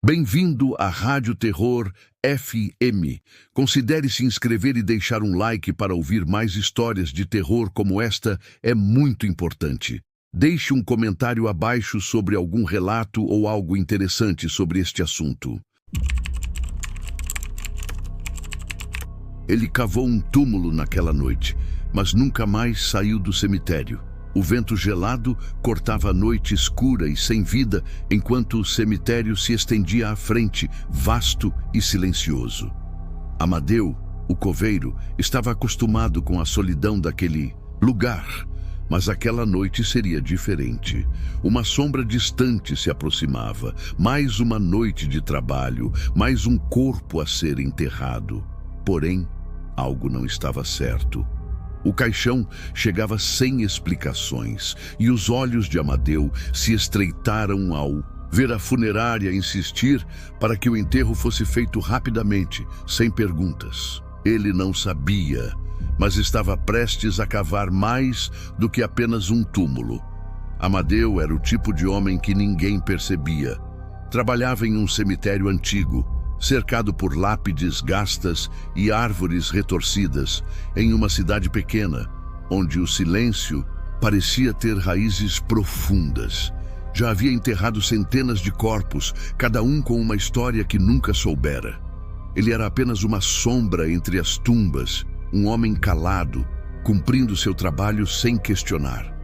Bem-vindo à Rádio Terror FM. Considere se inscrever e deixar um like para ouvir mais histórias de terror como esta, é muito importante. Deixe um comentário abaixo sobre algum relato ou algo interessante sobre este assunto. Ele cavou um túmulo naquela noite, mas nunca mais saiu do cemitério. O vento gelado cortava a noite escura e sem vida, enquanto o cemitério se estendia à frente, vasto e silencioso. Amadeu, o coveiro, estava acostumado com a solidão daquele lugar, mas aquela noite seria diferente. Uma sombra distante se aproximava, mais uma noite de trabalho, mais um corpo a ser enterrado. Porém, algo não estava certo. O caixão chegava sem explicações, e os olhos de Amadeu se estreitaram ao ver a funerária insistir para que o enterro fosse feito rapidamente, sem perguntas. Ele não sabia, mas estava prestes a cavar mais do que apenas um túmulo. Amadeu era o tipo de homem que ninguém percebia. Trabalhava em um cemitério antigo, cercado por lápides gastas e árvores retorcidas, em uma cidade pequena, onde o silêncio parecia ter raízes profundas. Já havia enterrado centenas de corpos, cada um com uma história que nunca soubera. Ele era apenas uma sombra entre as tumbas, um homem calado, cumprindo seu trabalho sem questionar.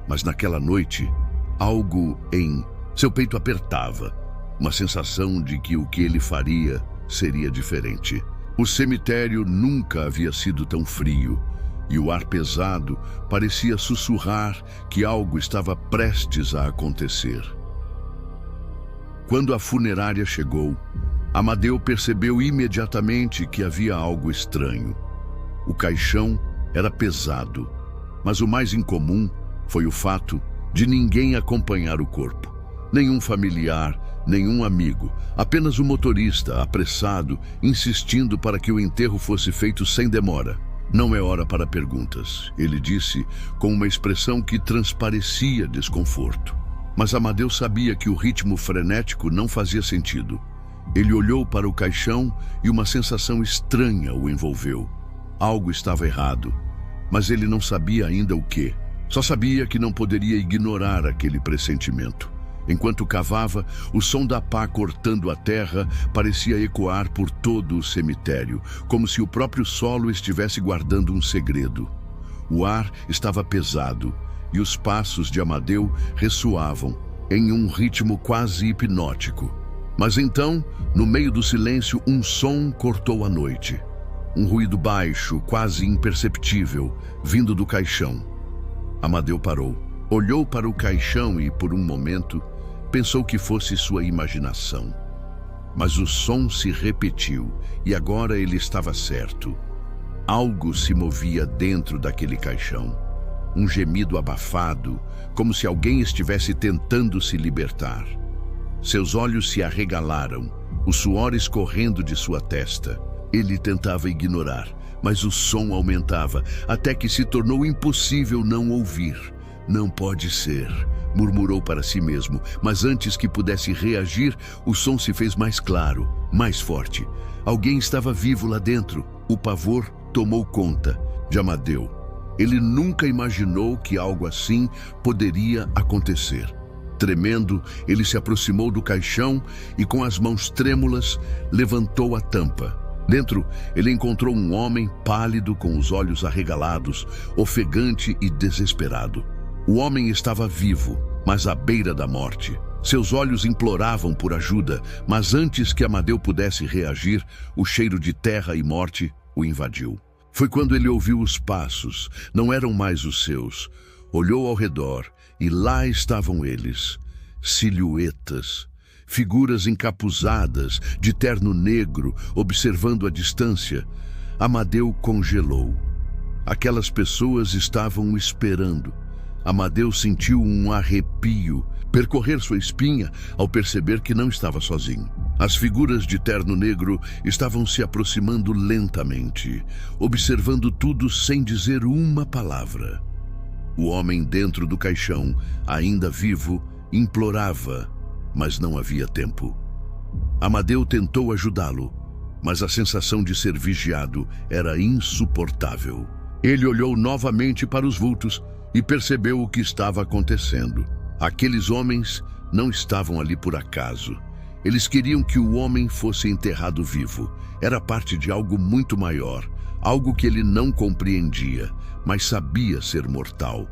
Mas naquela noite, algo em seu peito apertava. Uma sensação de que o que ele faria seria diferente. O cemitério nunca havia sido tão frio, e o ar pesado parecia sussurrar que algo estava prestes a acontecer. Quando a funerária chegou, Amadeu percebeu imediatamente que havia algo estranho. O caixão era pesado, mas o mais incomum foi o fato de ninguém acompanhar o corpo. Nenhum familiar, nenhum amigo, apenas o motorista, apressado, insistindo para que o enterro fosse feito sem demora. "Não é hora para perguntas", ele disse, com uma expressão que transparecia desconforto. Mas Amadeu sabia que o ritmo frenético não fazia sentido. Ele olhou para o caixão e uma sensação estranha o envolveu. Algo estava errado, mas ele não sabia ainda o quê. Só sabia que não poderia ignorar aquele pressentimento. Enquanto cavava, o som da pá cortando a terra parecia ecoar por todo o cemitério, como se o próprio solo estivesse guardando um segredo. O ar estava pesado e os passos de Amadeu ressoavam em um ritmo quase hipnótico. Mas então, no meio do silêncio, um som cortou a noite. Um ruído baixo, quase imperceptível, vindo do caixão. Amadeu parou, olhou para o caixão e, por um momento, pensou que fosse sua imaginação. Mas o som se repetiu e agora ele estava certo. Algo se movia dentro daquele caixão. Um gemido abafado, como se alguém estivesse tentando se libertar. Seus olhos se arregalaram, o suor escorrendo de sua testa. Ele tentava ignorar, mas o som aumentava, até que se tornou impossível não ouvir. "Não pode ser", murmurou para si mesmo, mas antes que pudesse reagir, o som se fez mais claro, mais forte. Alguém estava vivo lá dentro. O pavor tomou conta de Amadeu. Ele nunca imaginou que algo assim poderia acontecer. Tremendo, ele se aproximou do caixão e, com as mãos trêmulas, levantou a tampa. Dentro, ele encontrou um homem pálido, com os olhos arregalados, ofegante e desesperado. O homem estava vivo, mas à beira da morte. Seus olhos imploravam por ajuda, mas antes que Amadeu pudesse reagir, o cheiro de terra e morte o invadiu. Foi quando ele ouviu os passos, não eram mais os seus. Olhou ao redor e lá estavam eles, silhuetas, figuras encapuzadas, de terno negro, observando a distância. Amadeu congelou. Aquelas pessoas estavam o esperando. Amadeu sentiu um arrepio percorrer sua espinha ao perceber que não estava sozinho. As figuras de terno negro estavam se aproximando lentamente, observando tudo sem dizer uma palavra. O homem dentro do caixão, ainda vivo, implorava, mas não havia tempo. Amadeu tentou ajudá-lo, mas a sensação de ser vigiado era insuportável. Ele olhou novamente para os vultos e percebeu o que estava acontecendo. Aqueles homens não estavam ali por acaso. Eles queriam que o homem fosse enterrado vivo. Era parte de algo muito maior, algo que ele não compreendia, mas sabia ser mortal.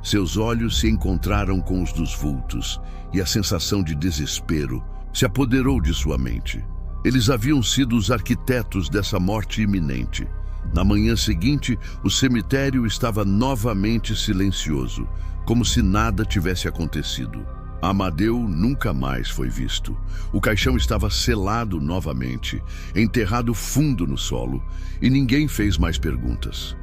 Seus olhos se encontraram com os dos vultos e a sensação de desespero se apoderou de sua mente. Eles haviam sido os arquitetos dessa morte iminente. Na manhã seguinte, o cemitério estava novamente silencioso, como se nada tivesse acontecido. Amadeu nunca mais foi visto. O caixão estava selado novamente, enterrado fundo no solo, e ninguém fez mais perguntas.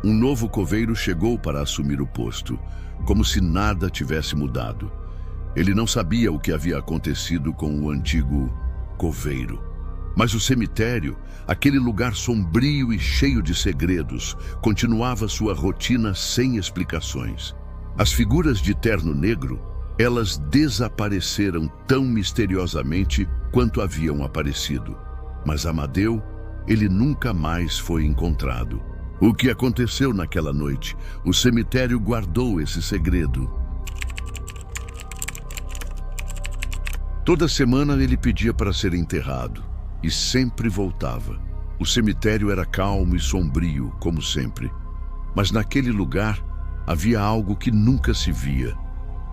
Um novo coveiro chegou para assumir o posto, como se nada tivesse mudado. Ele não sabia o que havia acontecido com o antigo coveiro. Mas o cemitério, aquele lugar sombrio e cheio de segredos, continuava sua rotina sem explicações. As figuras de terno negro, elas desapareceram tão misteriosamente quanto haviam aparecido. Mas Amadeu, ele nunca mais foi encontrado. O que aconteceu naquela noite? O cemitério guardou esse segredo. Toda semana ele pedia para ser enterrado e sempre voltava. O cemitério era calmo e sombrio, como sempre. Mas naquele lugar havia algo que nunca se via.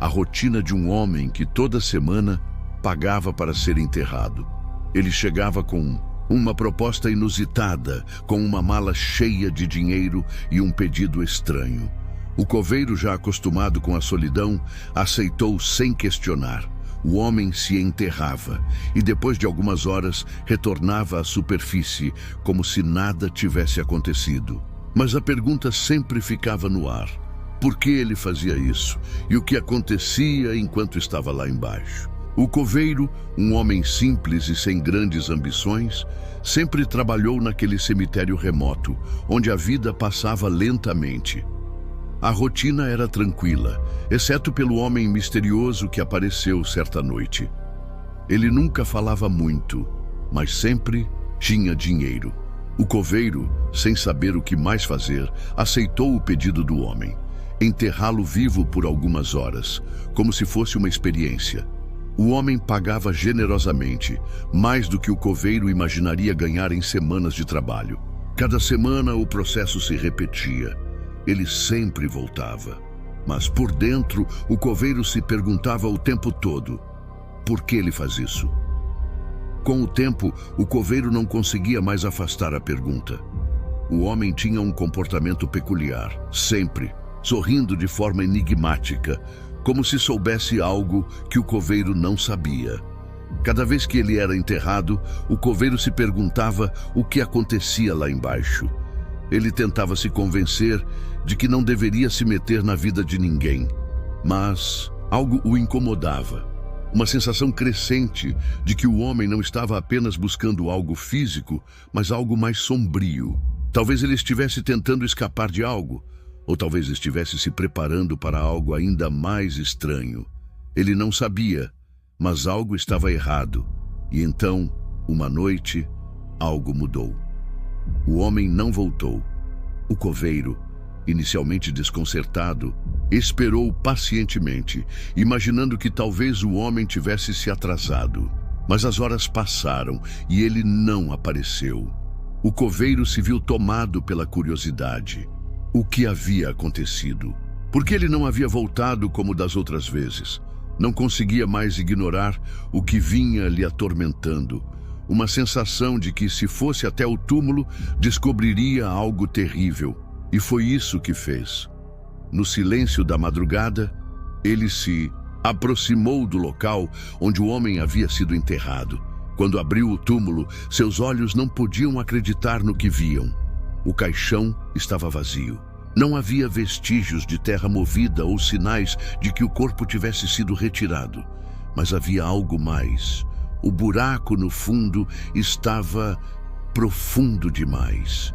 A rotina de um homem que toda semana pagava para ser enterrado. Ele chegava com uma proposta inusitada, com uma mala cheia de dinheiro e um pedido estranho. O coveiro, já acostumado com a solidão, aceitou sem questionar. O homem se enterrava e depois de algumas horas retornava à superfície, como se nada tivesse acontecido. Mas a pergunta sempre ficava no ar. Por que ele fazia isso? E o que acontecia enquanto estava lá embaixo? O coveiro, um homem simples e sem grandes ambições, sempre trabalhou naquele cemitério remoto, onde a vida passava lentamente. A rotina era tranquila, exceto pelo homem misterioso que apareceu certa noite. Ele nunca falava muito, mas sempre tinha dinheiro. O coveiro, sem saber o que mais fazer, aceitou o pedido do homem: enterrá-lo vivo por algumas horas, como se fosse uma experiência. O homem pagava generosamente, mais do que o coveiro imaginaria ganhar em semanas de trabalho. Cada semana o processo se repetia. Ele sempre voltava. Mas por dentro, o coveiro se perguntava o tempo todo: por que ele faz isso? Com o tempo, o coveiro não conseguia mais afastar a pergunta. O homem tinha um comportamento peculiar, sempre sorrindo de forma enigmática, como se soubesse algo que o coveiro não sabia. Cada vez que ele era enterrado, o coveiro se perguntava o que acontecia lá embaixo. Ele tentava se convencer de que não deveria se meter na vida de ninguém, mas algo o incomodava. Uma sensação crescente de que o homem não estava apenas buscando algo físico, mas algo mais sombrio. Talvez ele estivesse tentando escapar de algo, ou talvez estivesse se preparando para algo ainda mais estranho. Ele não sabia, mas algo estava errado. E então, uma noite, algo mudou. O homem não voltou. O coveiro, inicialmente desconcertado, esperou pacientemente, imaginando que talvez o homem tivesse se atrasado. Mas as horas passaram e ele não apareceu. O coveiro se viu tomado pela curiosidade. O que havia acontecido? Por que ele não havia voltado como das outras vezes? Não conseguia mais ignorar o que vinha lhe atormentando. Uma sensação de que, se fosse até o túmulo, descobriria algo terrível. E foi isso que fez. No silêncio da madrugada, ele se aproximou do local onde o homem havia sido enterrado. Quando abriu o túmulo, seus olhos não podiam acreditar no que viam. O caixão estava vazio. Não havia vestígios de terra movida ou sinais de que o corpo tivesse sido retirado. Mas havia algo mais. O buraco no fundo estava profundo demais.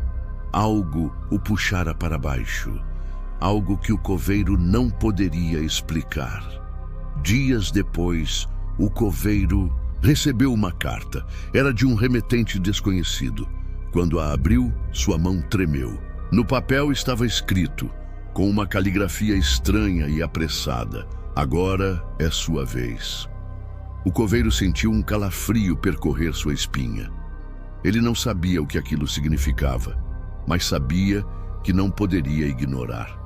Algo o puxara para baixo. Algo que o coveiro não poderia explicar. Dias depois, o coveiro Recebeu uma carta. Era de um remetente desconhecido. Quando a abriu, sua mão tremeu. No papel estava escrito, com uma caligrafia estranha e apressada: agora é sua vez. O coveiro sentiu um calafrio percorrer sua espinha. Ele não sabia o que aquilo significava, mas sabia que não poderia ignorar.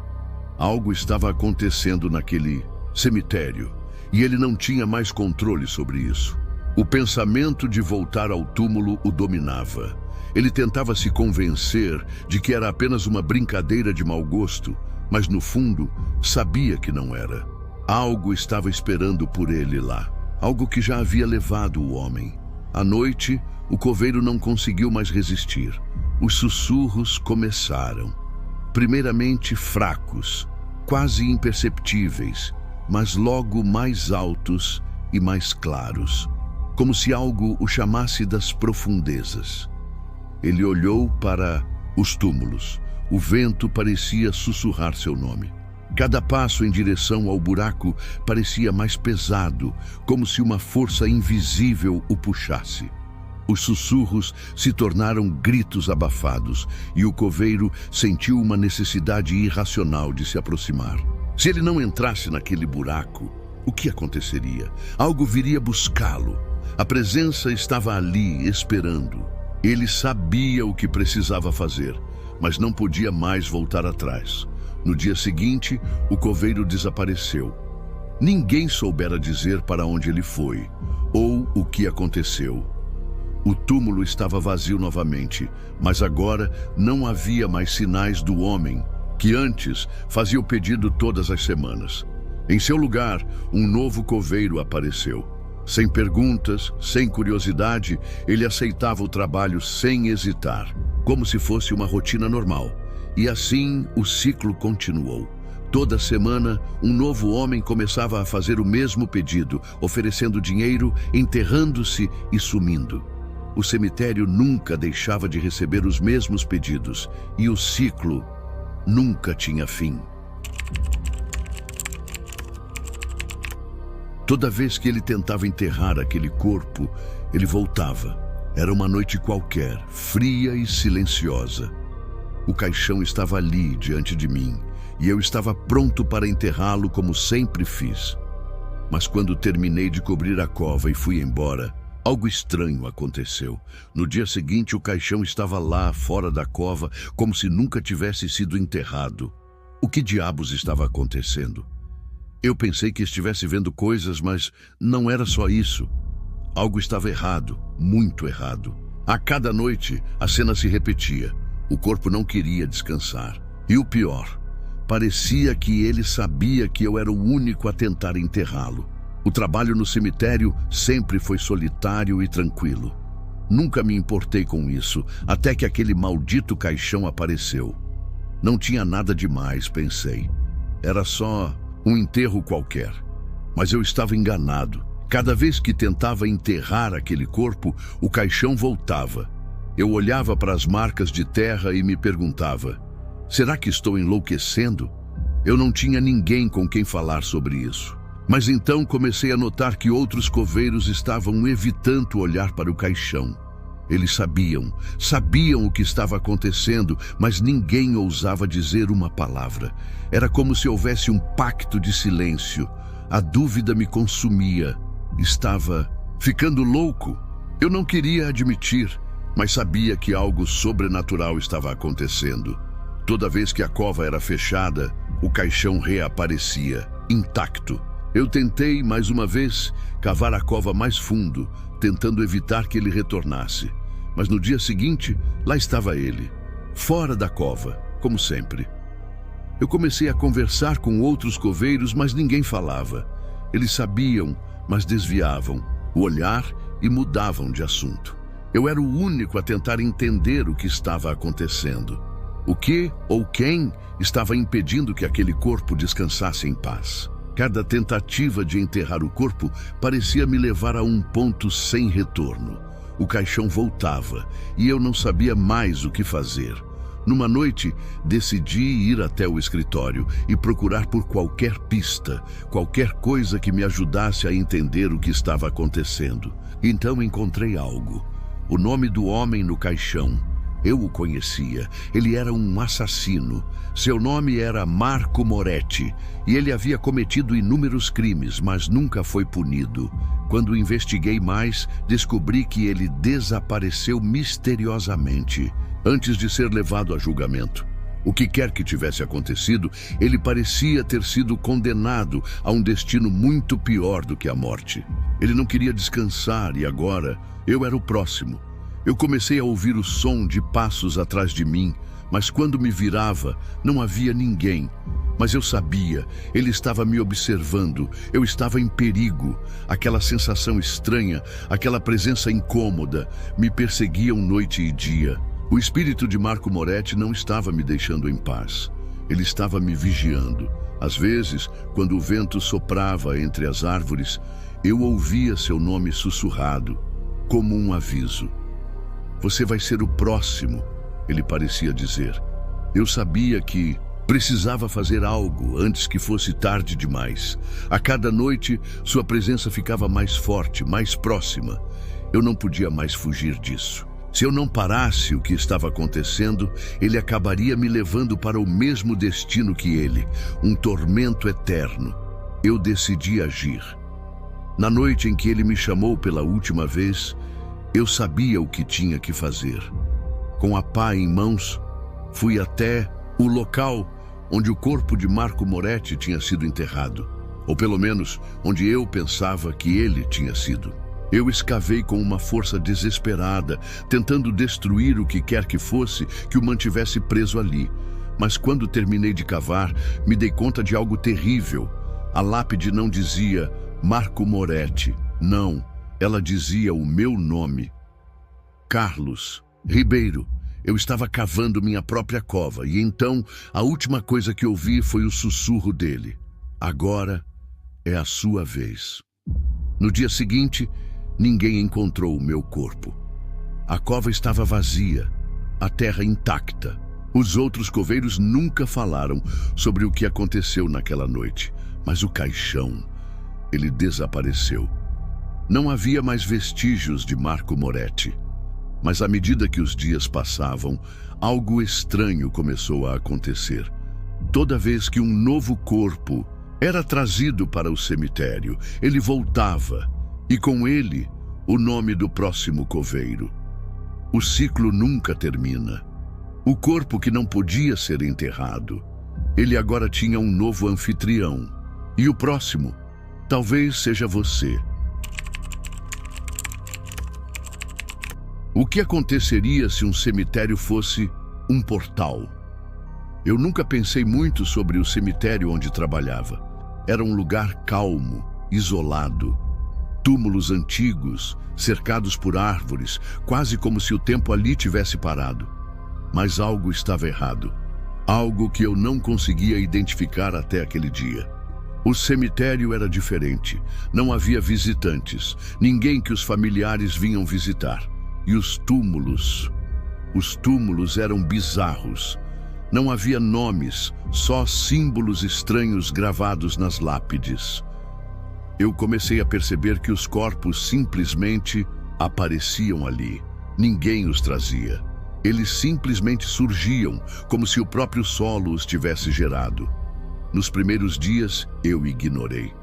Algo estava acontecendo naquele cemitério, e ele não tinha mais controle sobre isso. O pensamento de voltar ao túmulo o dominava. Ele tentava se convencer de que era apenas uma brincadeira de mau gosto, mas no fundo sabia que não era. Algo estava esperando por ele lá, algo que já havia levado o homem. À noite, o coveiro não conseguiu mais resistir. Os sussurros começaram. Primeiramente fracos, quase imperceptíveis, mas logo mais altos e mais claros, como se algo o chamasse das profundezas. Ele olhou para os túmulos. O vento parecia sussurrar seu nome. Cada passo em direção ao buraco parecia mais pesado, como se uma força invisível o puxasse. Os sussurros se tornaram gritos abafados e o coveiro sentiu uma necessidade irracional de se aproximar. Se ele não entrasse naquele buraco, o que aconteceria? Algo viria buscá-lo. A presença estava ali, esperando. Ele sabia o que precisava fazer, mas não podia mais voltar atrás. No dia seguinte, o coveiro desapareceu. Ninguém soubera dizer para onde ele foi ou o que aconteceu. O túmulo estava vazio novamente, mas agora não havia mais sinais do homem que antes fazia o pedido todas as semanas. Em seu lugar, um novo coveiro apareceu. Sem perguntas, sem curiosidade, ele aceitava o trabalho sem hesitar, como se fosse uma rotina normal. E assim o ciclo continuou. Toda semana, um novo homem começava a fazer o mesmo pedido, oferecendo dinheiro, enterrando-se e sumindo. O cemitério nunca deixava de receber os mesmos pedidos, e o ciclo nunca tinha fim. Toda vez que ele tentava enterrar aquele corpo, ele voltava. Era uma noite qualquer, fria e silenciosa. O caixão estava ali, diante de mim, e eu estava pronto para enterrá-lo como sempre fiz. Mas quando terminei de cobrir a cova e fui embora, algo estranho aconteceu. No dia seguinte, o caixão estava lá, fora da cova, como se nunca tivesse sido enterrado. O que diabos estava acontecendo? Eu pensei que estivesse vendo coisas, mas não era só isso. Algo estava errado, muito errado. A cada noite, a cena se repetia. O corpo não queria descansar. E o pior, parecia que ele sabia que eu era o único a tentar enterrá-lo. O trabalho no cemitério sempre foi solitário e tranquilo. Nunca me importei com isso, até que aquele maldito caixão apareceu. Não tinha nada demais, pensei. Era só um enterro qualquer. Mas eu estava enganado. Cada vez que tentava enterrar aquele corpo, o caixão voltava. Eu olhava para as marcas de terra e me perguntava: será que estou enlouquecendo? Eu não tinha ninguém com quem falar sobre isso. Mas então comecei a notar que outros coveiros estavam evitando olhar para o caixão. Eles sabiam o que estava acontecendo, mas ninguém ousava dizer uma palavra. Era como se houvesse um pacto de silêncio. A dúvida me consumia. Estava ficando louco. Eu não queria admitir, mas sabia que algo sobrenatural estava acontecendo. Toda vez que a cova era fechada, o caixão reaparecia, intacto. Eu tentei, mais uma vez, cavar a cova mais fundo, tentando evitar que ele retornasse. Mas no dia seguinte, lá estava ele, fora da cova, como sempre. Eu comecei a conversar com outros coveiros, mas ninguém falava. Eles sabiam, mas desviavam o olhar e mudavam de assunto. Eu era o único a tentar entender o que estava acontecendo. O que ou quem estava impedindo que aquele corpo descansasse em paz? Cada tentativa de enterrar o corpo parecia me levar a um ponto sem retorno. O caixão voltava e eu não sabia mais o que fazer. Numa noite, decidi ir até o escritório e procurar por qualquer pista, qualquer coisa que me ajudasse a entender o que estava acontecendo. Então encontrei algo. O nome do homem no caixão. Eu o conhecia. Ele era um assassino. Seu nome era Marco Moretti e ele havia cometido inúmeros crimes, mas nunca foi punido. Quando investiguei mais, descobri que ele desapareceu misteriosamente antes de ser levado a julgamento. O que quer que tivesse acontecido, ele parecia ter sido condenado a um destino muito pior do que a morte. Ele não queria descansar e agora eu era o próximo. Eu comecei a ouvir o som de passos atrás de mim, mas quando me virava, não havia ninguém. Mas eu sabia, ele estava me observando, eu estava em perigo. Aquela sensação estranha, aquela presença incômoda, me perseguiam noite e dia. O espírito de Marco Moretti não estava me deixando em paz. Ele estava me vigiando. Às vezes, quando o vento soprava entre as árvores, eu ouvia seu nome sussurrado, como um aviso. Você vai ser o próximo, ele parecia dizer. Eu sabia que precisava fazer algo antes que fosse tarde demais. A cada noite, sua presença ficava mais forte, mais próxima. Eu não podia mais fugir disso. Se eu não parasse o que estava acontecendo, ele acabaria me levando para o mesmo destino que ele, um tormento eterno. Eu decidi agir. Na noite em que ele me chamou pela última vez, eu sabia o que tinha que fazer. Com a pá em mãos, fui até o local onde o corpo de Marco Moretti tinha sido enterrado, ou pelo menos onde eu pensava que ele tinha sido. Eu escavei com uma força desesperada, tentando destruir o que quer que fosse que o mantivesse preso ali. Mas quando terminei de cavar, me dei conta de algo terrível. A lápide não dizia Marco Moretti, não. Ela dizia o meu nome, Carlos Ribeiro. Eu estava cavando minha própria cova e então a última coisa que ouvi foi o sussurro dele. Agora é a sua vez. No dia seguinte, ninguém encontrou o meu corpo. A cova estava vazia, a terra intacta. Os outros coveiros nunca falaram sobre o que aconteceu naquela noite, mas o caixão, ele desapareceu. Não havia mais vestígios de Marco Moretti. Mas à medida que os dias passavam, algo estranho começou a acontecer. Toda vez que um novo corpo era trazido para o cemitério, ele voltava, e com ele, o nome do próximo coveiro. O ciclo nunca termina. O corpo que não podia ser enterrado, ele agora tinha um novo anfitrião. E o próximo, talvez seja você. O que aconteceria se um cemitério fosse um portal? Eu nunca pensei muito sobre o cemitério onde trabalhava. Era um lugar calmo, isolado. Túmulos antigos, cercados por árvores, quase como se o tempo ali tivesse parado. Mas algo estava errado. Algo que eu não conseguia identificar até aquele dia. O cemitério era diferente. Não havia visitantes, ninguém que os familiares vinham visitar. E os túmulos eram bizarros. Não havia nomes, só símbolos estranhos gravados nas lápides. Eu comecei a perceber que os corpos simplesmente apareciam ali. Ninguém os trazia. Eles simplesmente surgiam, como se o próprio solo os tivesse gerado. Nos primeiros dias, eu ignorei.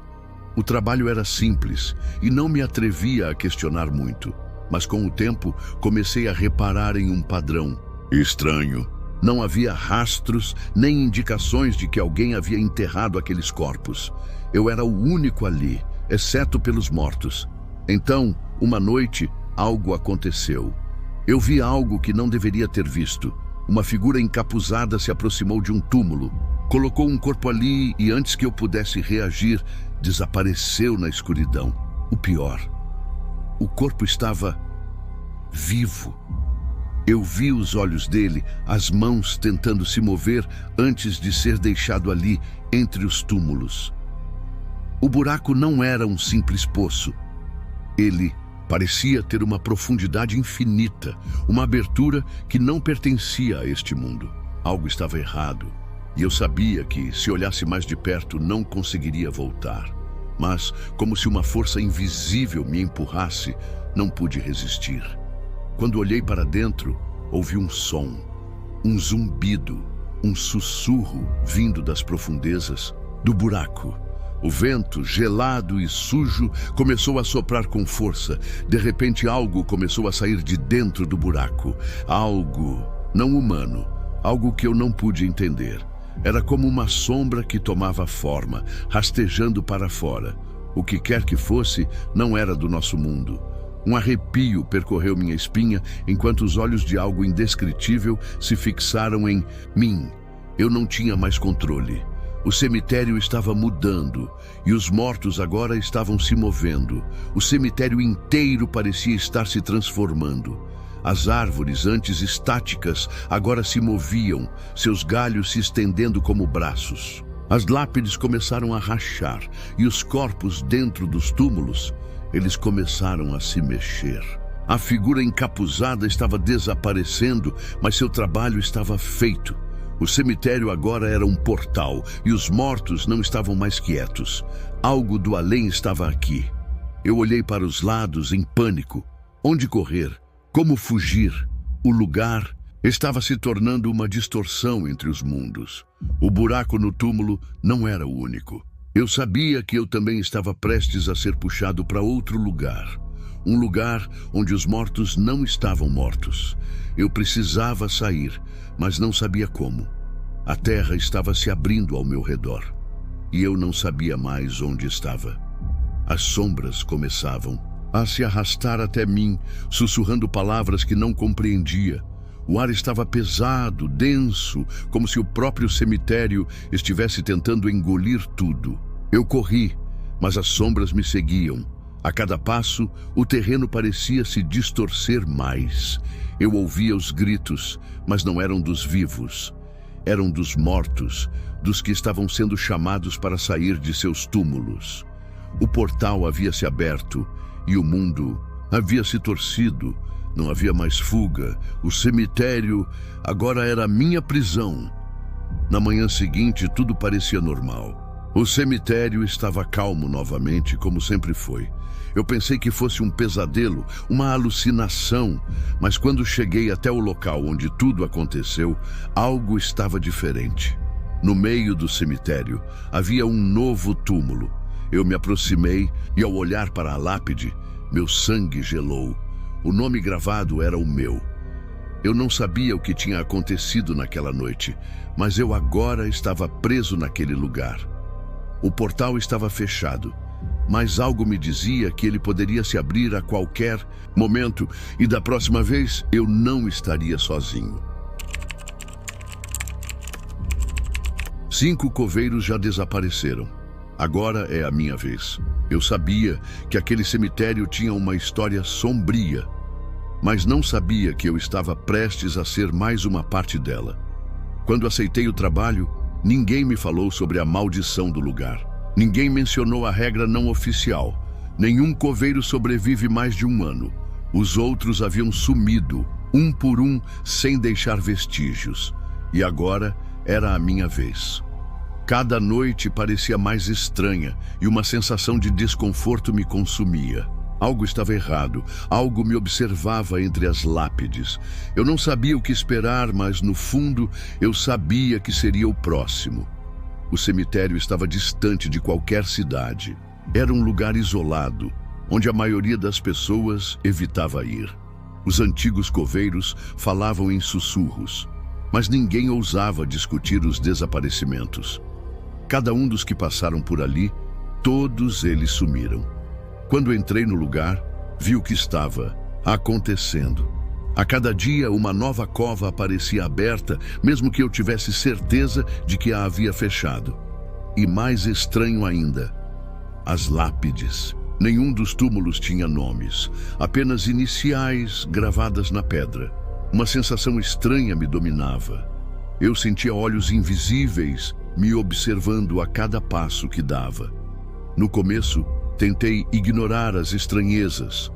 O trabalho era simples e não me atrevia a questionar muito. Mas com o tempo, comecei a reparar em um padrão estranho. Não havia rastros nem indicações de que alguém havia enterrado aqueles corpos. Eu era o único ali, exceto pelos mortos. Então, uma noite, algo aconteceu. Eu vi algo que não deveria ter visto. Uma figura encapuzada se aproximou de um túmulo, colocou um corpo ali e antes que eu pudesse reagir, desapareceu na escuridão. O pior, o corpo estava vivo. Eu vi os olhos dele, as mãos tentando se mover antes de ser deixado ali, entre os túmulos. O buraco não era um simples poço. Ele Parecia ter uma profundidade infinita, uma abertura que não pertencia a este mundo. Algo estava errado, e eu sabia que, se olhasse mais de perto, não conseguiria voltar. Mas, como se uma força invisível me empurrasse, não pude resistir. Quando olhei para dentro, ouvi um som, um zumbido, um sussurro vindo das profundezas do buraco. O vento, gelado e sujo, começou a soprar com força. De repente, algo começou a sair de dentro do buraco. Algo não humano, algo que eu não pude entender. Era como uma sombra que tomava forma, rastejando para fora. O que quer que fosse, não era do nosso mundo. Um arrepio percorreu minha espinha, enquanto os olhos de algo indescritível se fixaram em mim. Eu não tinha mais controle. O cemitério estava mudando, e os mortos agora estavam se movendo. O cemitério inteiro parecia estar se transformando. As árvores, antes estáticas, agora se moviam, seus galhos se estendendo como braços. As lápides começaram a rachar, e os corpos dentro dos túmulos, eles começaram a se mexer. A figura encapuzada estava desaparecendo, mas seu trabalho estava feito. O cemitério agora era um portal, e os mortos não estavam mais quietos. Algo do além estava aqui. Eu olhei para os lados em pânico. Onde correr? Como fugir? O lugar estava se tornando uma distorção entre os mundos. O buraco no túmulo não era o único. Eu sabia que eu também estava prestes a ser puxado para outro lugar. Um lugar onde os mortos não estavam mortos. Eu precisava sair, mas não sabia como. A terra estava se abrindo ao meu redor, e eu não sabia mais onde estava. As sombras começavam a se arrastar até mim, sussurrando palavras que não compreendia. O ar estava pesado, denso, como se o próprio cemitério estivesse tentando engolir tudo. Eu corri, mas as sombras me seguiam. A cada passo, o terreno parecia se distorcer mais. Eu ouvia os gritos, mas não eram dos vivos. Eram dos mortos, dos que estavam sendo chamados para sair de seus túmulos. O portal havia se aberto e o mundo havia se torcido. Não havia mais fuga. O cemitério agora era minha prisão. Na manhã seguinte, tudo parecia normal. O cemitério estava calmo novamente, como sempre foi. Eu pensei que fosse um pesadelo, uma alucinação, mas quando cheguei até o local onde tudo aconteceu, algo estava diferente. No meio do cemitério, havia um novo túmulo. Eu me aproximei e, ao olhar para a lápide, meu sangue gelou. O nome gravado era o meu. Eu não sabia o que tinha acontecido naquela noite, mas eu agora estava preso naquele lugar. O portal estava fechado, mas algo me dizia que ele poderia se abrir a qualquer momento, e da próxima vez eu não estaria sozinho. 5 coveiros já desapareceram. Agora é a minha vez. Eu sabia que aquele cemitério tinha uma história sombria, mas não sabia que eu estava prestes a ser mais uma parte dela. Quando aceitei o trabalho, ninguém me falou sobre a maldição do lugar. Ninguém mencionou a regra não oficial. Nenhum coveiro sobrevive mais de 1 ano. Os outros haviam sumido, um por um, sem deixar vestígios. E agora era a minha vez. Cada noite parecia mais estranha e uma sensação de desconforto me consumia. Algo estava errado, algo me observava entre as lápides. Eu não sabia o que esperar, mas no fundo eu sabia que seria o próximo. O cemitério estava distante de qualquer cidade. Era um lugar isolado, onde a maioria das pessoas evitava ir. Os antigos coveiros falavam em sussurros, mas ninguém ousava discutir os desaparecimentos. Cada um dos que passaram por ali, todos eles sumiram. Quando entrei no lugar, vi o que estava acontecendo. A cada dia, uma nova cova aparecia aberta, mesmo que eu tivesse certeza de que a havia fechado. E mais estranho ainda, as lápides. Nenhum dos túmulos tinha nomes, apenas iniciais gravadas na pedra. Uma sensação estranha me dominava. Eu sentia olhos invisíveis me observando a cada passo que dava. No começo, tentei ignorar as estranhezas,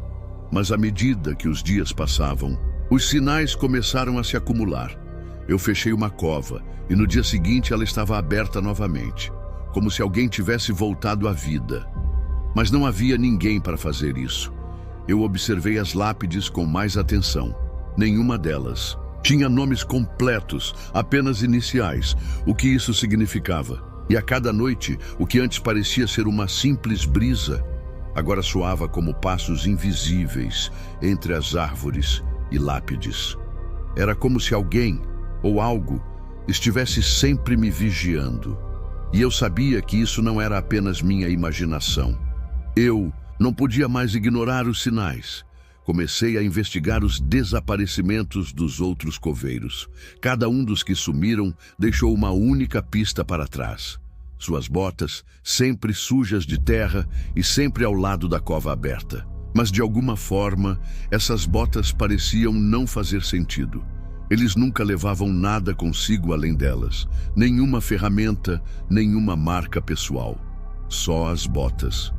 Mas à medida que os dias passavam, os sinais começaram a se acumular. Eu fechei uma cova e no dia seguinte ela estava aberta novamente, como se alguém tivesse voltado à vida. Mas não havia ninguém para fazer isso. Eu observei as lápides com mais atenção. Nenhuma delas tinha nomes completos, apenas iniciais. O que isso significava? E a cada noite, o que antes parecia ser uma simples brisa, agora soava como passos invisíveis entre as árvores e lápides. Era como se alguém ou algo estivesse sempre me vigiando. E eu sabia que isso não era apenas minha imaginação. Eu não podia mais ignorar os sinais. Comecei a investigar os desaparecimentos dos outros coveiros. Cada um dos que sumiram deixou uma única pista para trás. Suas botas, sempre sujas de terra e sempre ao lado da cova aberta. Mas de alguma forma, essas botas pareciam não fazer sentido. Eles nunca levavam nada consigo além delas. Nenhuma ferramenta, nenhuma marca pessoal. Só as botas.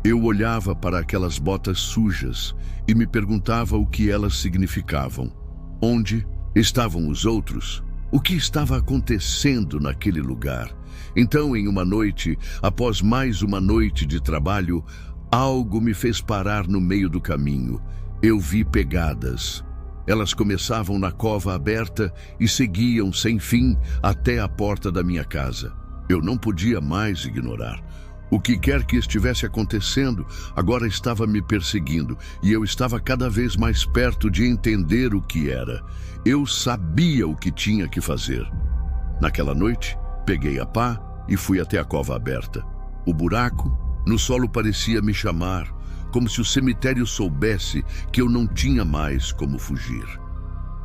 Eu olhava para aquelas botas sujas e me perguntava o que elas significavam. Onde estavam os outros? O que estava acontecendo naquele lugar? Então, em uma noite, após mais uma noite de trabalho, algo me fez parar no meio do caminho. Eu vi pegadas. Elas começavam na cova aberta e seguiam sem fim até a porta da minha casa. Eu não podia mais ignorar. O que quer que estivesse acontecendo, agora estava me perseguindo, e eu estava cada vez mais perto de entender o que era. Eu sabia o que tinha que fazer. Naquela noite, peguei a pá e fui até a cova aberta. O buraco no solo parecia me chamar, como se o cemitério soubesse que eu não tinha mais como fugir.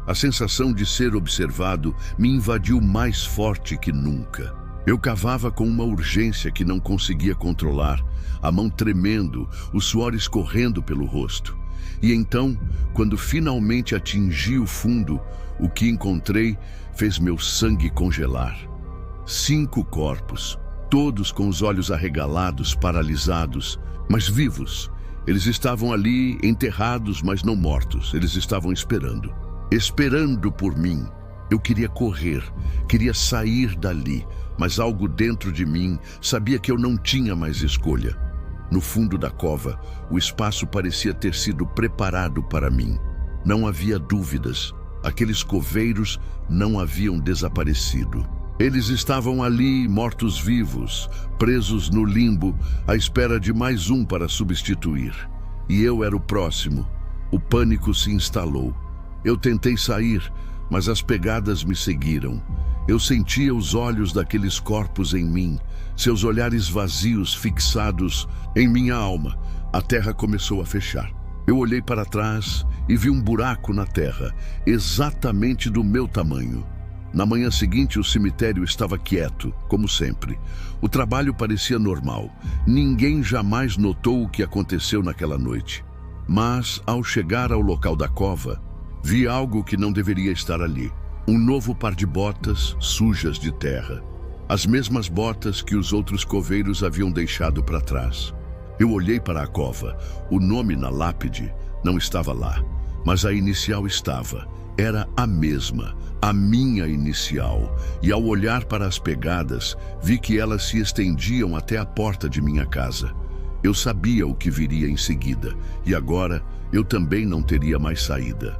A sensação de ser observado me invadiu mais forte que nunca. Eu cavava com uma urgência que não conseguia controlar, a mão tremendo, o suor escorrendo pelo rosto. E então, quando finalmente atingi o fundo, o que encontrei fez meu sangue congelar. 5 corpos, todos com os olhos arregalados, paralisados, mas vivos. Eles estavam ali, enterrados, mas não mortos. Eles estavam esperando por mim. Eu queria correr, queria sair dali, mas algo dentro de mim sabia que eu não tinha mais escolha. No fundo da cova, o espaço parecia ter sido preparado para mim. Não havia dúvidas, aqueles coveiros não haviam desaparecido. Eles estavam ali, mortos-vivos, presos no limbo, à espera de mais um para substituir. E eu era o próximo. O pânico se instalou. Eu tentei sair, mas as pegadas me seguiram. Eu sentia os olhos daqueles corpos em mim, seus olhares vazios fixados em minha alma. A terra começou a fechar. Eu olhei para trás e vi um buraco na terra, exatamente do meu tamanho. Na manhã seguinte, o cemitério estava quieto, como sempre. O trabalho parecia normal. Ninguém jamais notou o que aconteceu naquela noite. Mas, ao chegar ao local da cova, vi algo que não deveria estar ali. Um novo par de botas sujas de terra. As mesmas botas que os outros coveiros haviam deixado para trás. Eu olhei para a cova. O nome na lápide não estava lá, mas a inicial estava. Era a mesma, a minha inicial. E ao olhar para as pegadas, vi que elas se estendiam até a porta de minha casa. Eu sabia o que viria em seguida, e agora eu também não teria mais saída.